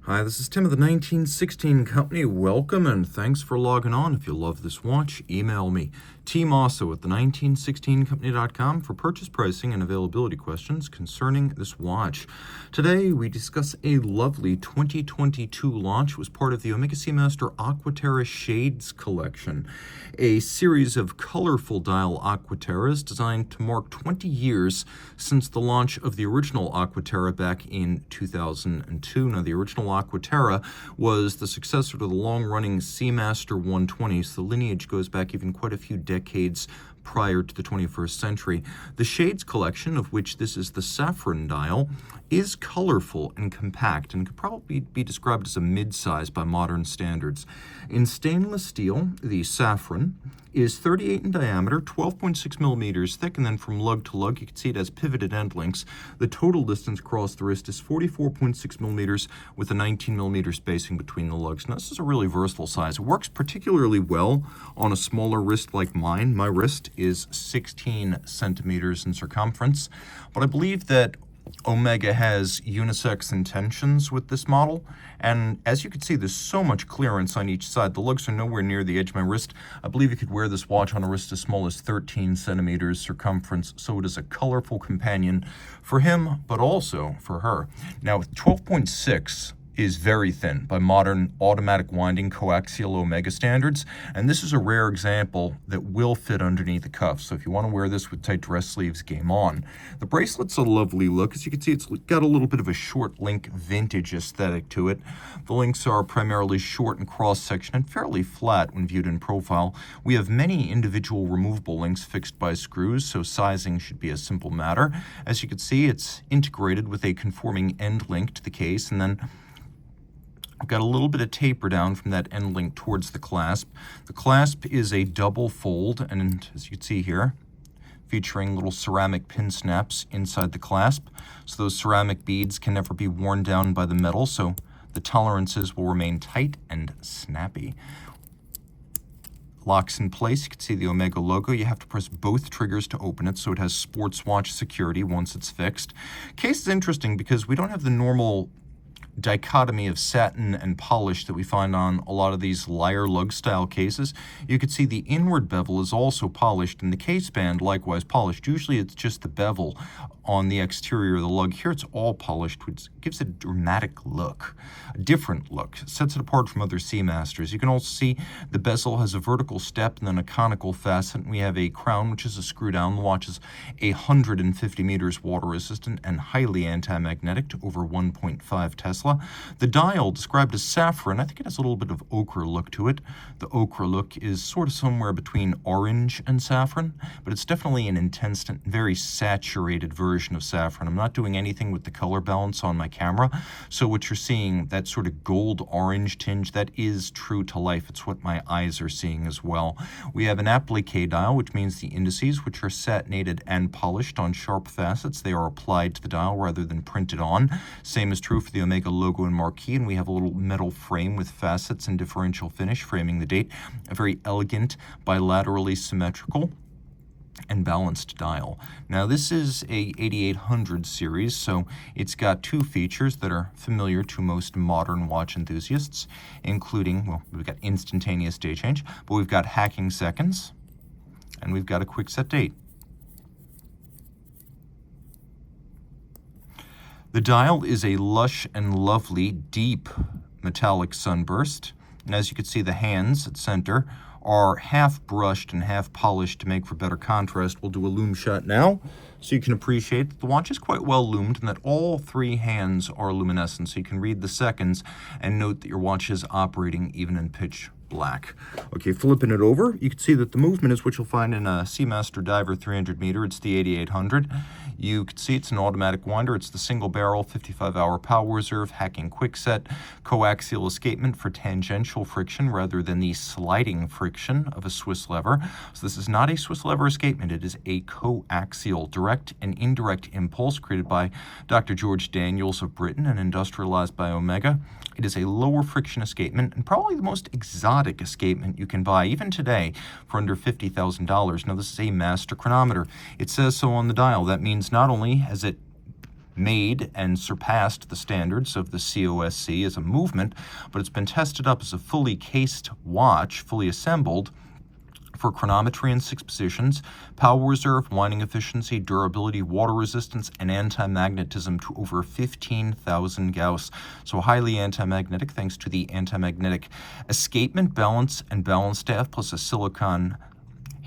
Hi, this is Tim of the 1916 Company. Welcome and thanks for logging on. If you love this watch, email me, Team Mosso at the 1916company.com for purchase pricing and availability questions concerning this watch. Today we discuss a lovely 2022 launch. It was part of the Omega Seamaster Aqua Terra Shades collection, a series of colorful dial Aqua Terras designed to mark 20 years since the launch of the original Aqua Terra back in 2002. Now, the original Aqua Terra was the successor to the long-running Seamaster 120, so the lineage goes back even quite a few decades prior to the 21st century. The Shades collection, of which this is the Saffron dial, is colorful and compact and could probably be described as a mid-size by modern standards. In stainless steel, the Saffron is 38 in diameter, 12.6 millimeters thick, and then from lug to lug, you can see it has pivoted end links. The total distance across the wrist is 44.6 millimeters with a 19 millimeter spacing between the lugs. Now, this is a really versatile size. It works particularly well on a smaller wrist like mine. My wrist is 16 centimeters in circumference, but I believe that Omega has unisex intentions with this model, and as you can see, there's so much clearance on each side. The lugs are nowhere near the edge of my wrist. I believe you could wear this watch on a wrist as small as 13 centimeters circumference, so it is a colorful companion for him, but also for her. Now, 12.6 is very thin by modern automatic winding coaxial Omega standards, and this is a rare example that will fit underneath the cuff. So if you want to wear this with tight dress sleeves, game on. The bracelet's a lovely look. As you can see, it's got a little bit of a short link vintage aesthetic to it. The links are primarily short and cross-section and fairly flat when viewed in profile. We have many individual removable links fixed by screws, so sizing should be a simple matter. As you can see, it's integrated with a conforming end link to the case, and then I've got a little bit of taper down from that end link towards the clasp. The clasp is a double fold, and as you can see here, featuring little ceramic pin snaps inside the clasp. So those ceramic beads can never be worn down by the metal, so the tolerances will remain tight and snappy. Locks in place. You can see the Omega logo. You have to press both triggers to open it, so it has sports watch security once it's fixed. Case is interesting because we don't have the normal dichotomy of satin and polish that we find on a lot of these lyre lug style cases. You can see the inward bevel is also polished, and the case band likewise polished. Usually it's just the bevel on the exterior of the lug. Here it's all polished, which gives it a dramatic look, a different look, sets it apart from other Seamasters. You can also see the bezel has a vertical step and then a conical facet. We have a crown, which is a screw down. The watch is 150 meters water resistant and highly anti-magnetic to over 1.5 Tesla. The dial, described as saffron, I think it has a little bit of ochre look to it. The ochre look is sort of somewhere between orange and saffron, but it's definitely an intense and very saturated version of saffron. I'm not doing anything with the color balance on my camera, so what you're seeing, that sort of gold orange tinge, that is true to life. It's what my eyes are seeing as well. We have an applique dial, which means the indices, which are satinated and polished on sharp facets, they are applied to the dial rather than printed on. Same is true for the Omega logo and marquee, and we have a little metal frame with facets and differential finish framing the date. A very elegant, bilaterally symmetrical and balanced dial. Now, this is a 8800 series, so it's got two features that are familiar to most modern watch enthusiasts, including, well, we've got instantaneous day change, but we've got hacking seconds, and we've got a quick set date. The dial is a lush and lovely, deep metallic sunburst, and as you can see, the hands at center are half brushed and half polished to make for better contrast. We'll do a loom shot now, so you can appreciate that the watch is quite well loomed and that all three hands are luminescent, so you can read the seconds and note that your watch is operating even in pitch black. Okay, flipping it over, you can see that the movement is what you'll find in a Seamaster Diver 300 meter. It's the 8800. You can see it's an automatic winder. It's the single barrel 55-hour power reserve, hacking quickset, coaxial escapement for tangential friction rather than the sliding friction of a Swiss lever. So this is not a Swiss lever escapement. It is a coaxial direct and indirect impulse created by Dr. George Daniels of Britain and industrialized by Omega. It is a lower friction escapement and probably the most exotic escapement you can buy even today for under $50,000. Now, this is a master chronometer. It says so on the dial. That means not only has it made and surpassed the standards of the COSC as a movement, but it's been tested up as a fully cased watch, fully assembled, for chronometry in 6 positions, power reserve, winding efficiency, durability, water resistance, and anti-magnetism to over 15,000 Gauss. So highly anti-magnetic thanks to the anti-magnetic escapement, balance, and balance staff, plus a silicon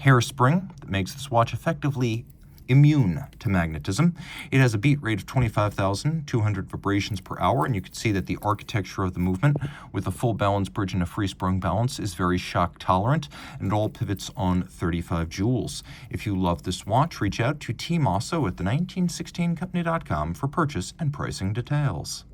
hairspring that makes this watch effectively immune to magnetism. It has a beat rate of 25,200 vibrations per hour, and you can see that the architecture of the movement with a full balance bridge and a free sprung balance is very shock tolerant, and it all pivots on 35 joules. If you love this watch, reach out to Team Mosso at the 1916company.com for purchase and pricing details.